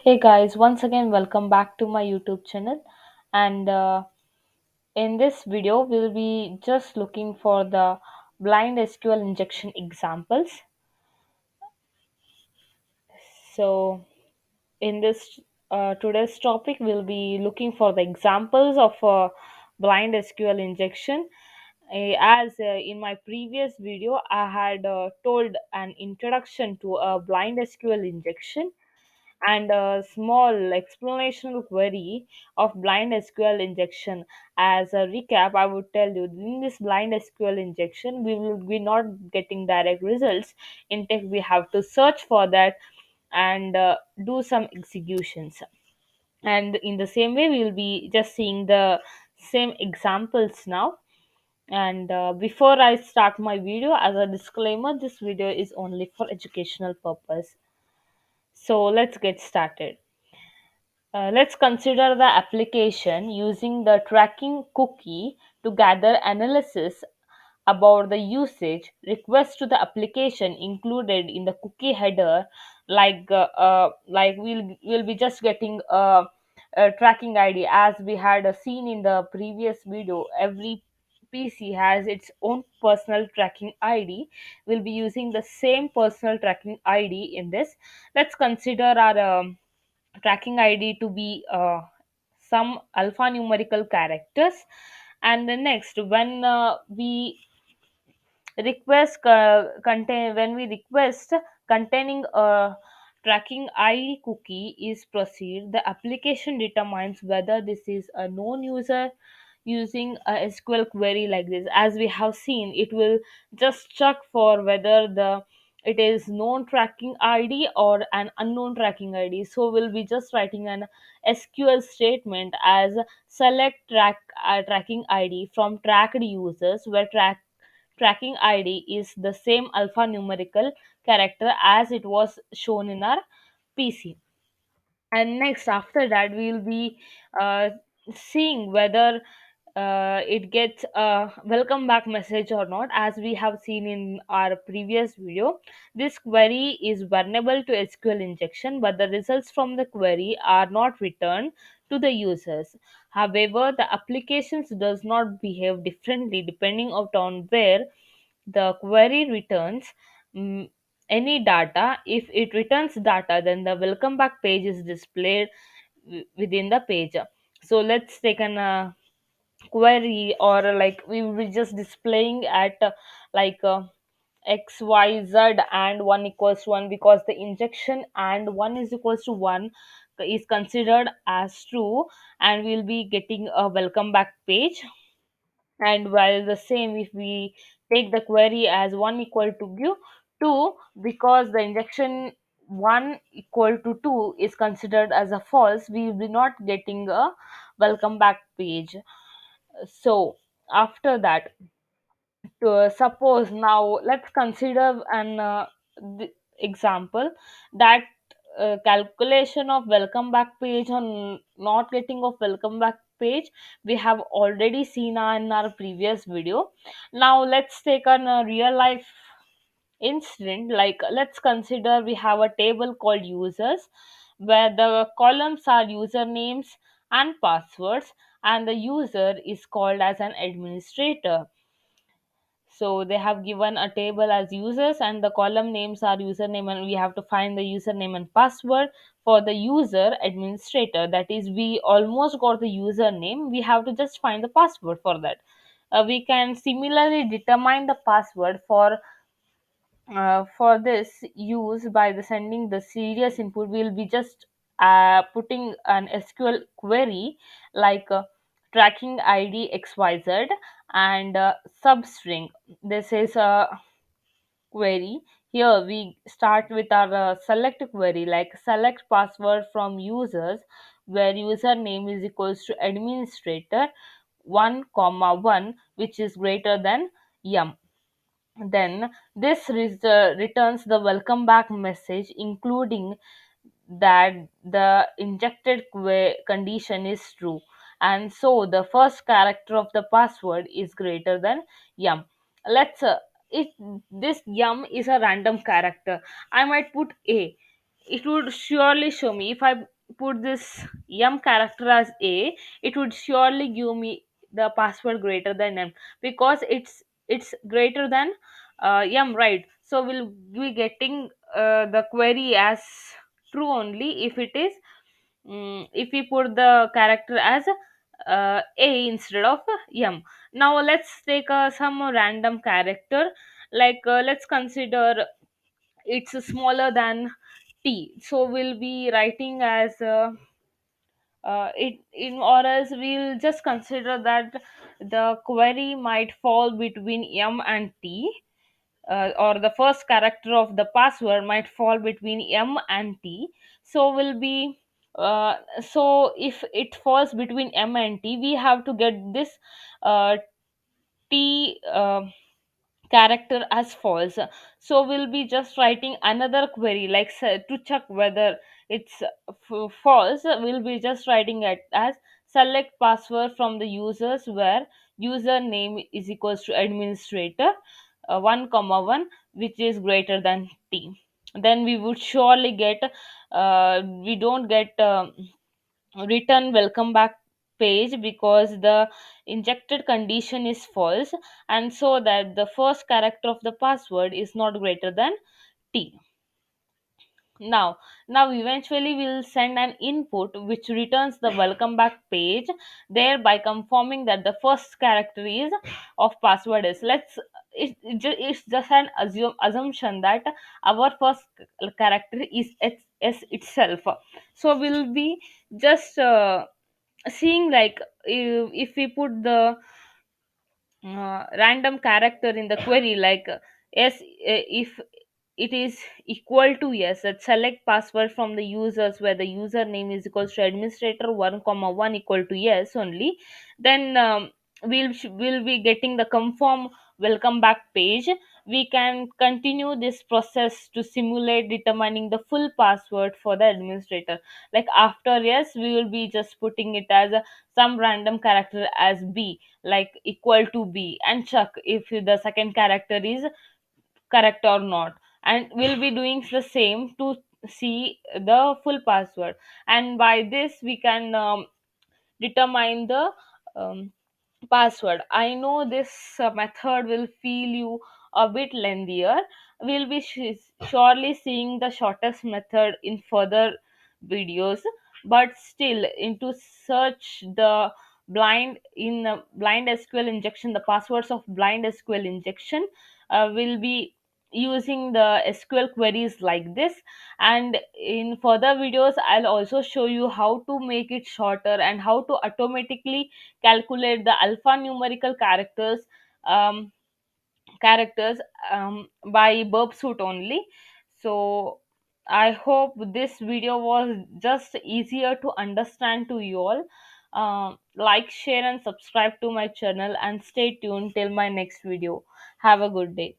Hey guys, once again, welcome back to my YouTube channel. And in this video, we'll be just looking for the blind SQL injection examples. So, in this today's topic, we'll be looking for the examples of blind SQL injection. As in my previous video, I had told an introduction to a blind SQL injection and a small explanation query of blind SQL injection. As a recap, I would tell you in this blind SQL injection, we will be not getting direct results. In tech, we have to search for that and do some executions. And in the same way, we will be just seeing the same examples now. And before I start my video, as a disclaimer, this video is only for educational purpose. So let's get started. Let's consider the application using the tracking cookie to gather analysis about the usage request to the application included in the cookie header. Like we'll be just getting a tracking ID as we had seen in the previous video. Every PC has its own personal tracking ID. We'll be using the same personal tracking ID in this. Let's consider our tracking ID to be some alphanumerical characters. And the next, when we contain when we request containing a tracking ID cookie is proceed, the application determines whether this is a known user using a SQL query like this. As we have seen, it will just check for whether the it is known tracking ID or an unknown tracking ID. So we'll be just writing an SQL statement as select tracking ID from tracked users where tracking ID is the same alphanumerical character as it was shown in our PC. And next, after that, we will be uh, seeing whether it gets a welcome back message or not. As we have seen in our previous video, this query is vulnerable to SQL injection, but the results from the query are not returned to the users. However, the applications does not behave differently depending on where the query returns mm, any data. If it returns data, then the welcome back page is displayed within the page. So let's take an query, or like we will be just displaying at like xyz and 1 equals to 1, because the injection and 1 is equals to 1 is considered as true, and we'll be getting a welcome back page. And while the same, if we take the query as 1 equal to 2, because the injection 1 equal to 2 is considered as a false, we will be not getting a welcome back page. So after that, to suppose, now let's consider an example that calculation of welcome back page on not getting of welcome back page we have already seen in our previous video. Now let's take on a real life incident. Like, let's consider we have a table called users, where the columns are usernames and passwords, and the user is called as an administrator. So they have given a table as users, and the column names are username, and we have to find the username and password for the user administrator. That is, we almost got the username, we have to just find the password for that. We can similarly determine the password for this use by the sending the serious input. We'll be just putting an SQL query like tracking ID XYZ and substring. This is a query. Here we start with our select query, like select password from users, where username is equals to administrator 1 comma 1, which is greater than yum. Then this returns the welcome back message, including that the injected condition is true, and so the first character of the password is greater than yum. Let's it This yum is a random character. I might put a, it would surely show me. If I put this m character as a, it would surely give me the password greater than m, because it's greater than m, right? So we'll be getting the query as true only if it is, if we put the character as a instead of m. Now let's take some random character, like let's consider it's smaller than t, so we'll be writing as it in, or else we'll just consider that the query might fall between m and t, or the first character of the password might fall between m and t. So will be so if it falls between m and t, we have to get this uh, t character as false. So we'll be just writing another query, like to check whether it's false, we'll be just writing it as select password from the users where username is equals to administrator 1 comma 1, which is greater than t. Then we would surely get we don't get return welcome back page, because the injected condition is false, and so that the first character of the password is not greater than t. Now eventually we'll send an input which returns the welcome back page, thereby confirming that the first character is of password is, it's just an assumption that our first character is s itself. So we'll be just seeing, like if we put the random character in the query, like yes, if it is equal to yes, that select password from the users where the username is equals to administrator 1 comma 1 equal to yes only, then we'll be getting the confirm welcome back page. We can continue this process to simulate determining the full password for the administrator. Like after yes, we will be just putting it as some random character as b, like equal to b, and check if the second character is correct or not, and we'll be doing the same to see the full password. And by this we can determine the um, password. I know this method will feel you a bit lengthier. We'll be surely seeing the shortest method in further videos, but still, into search the blind SQL injection, the passwords of blind SQL injection, will be using the SQL queries like this. And in further videos, I'll also show you how to make it shorter and how to automatically calculate the alphanumerical um, characters by burp suit only. So I hope this video was just easier to understand to you all. Like, share and subscribe to my channel, and stay tuned till my next video. Have a good day.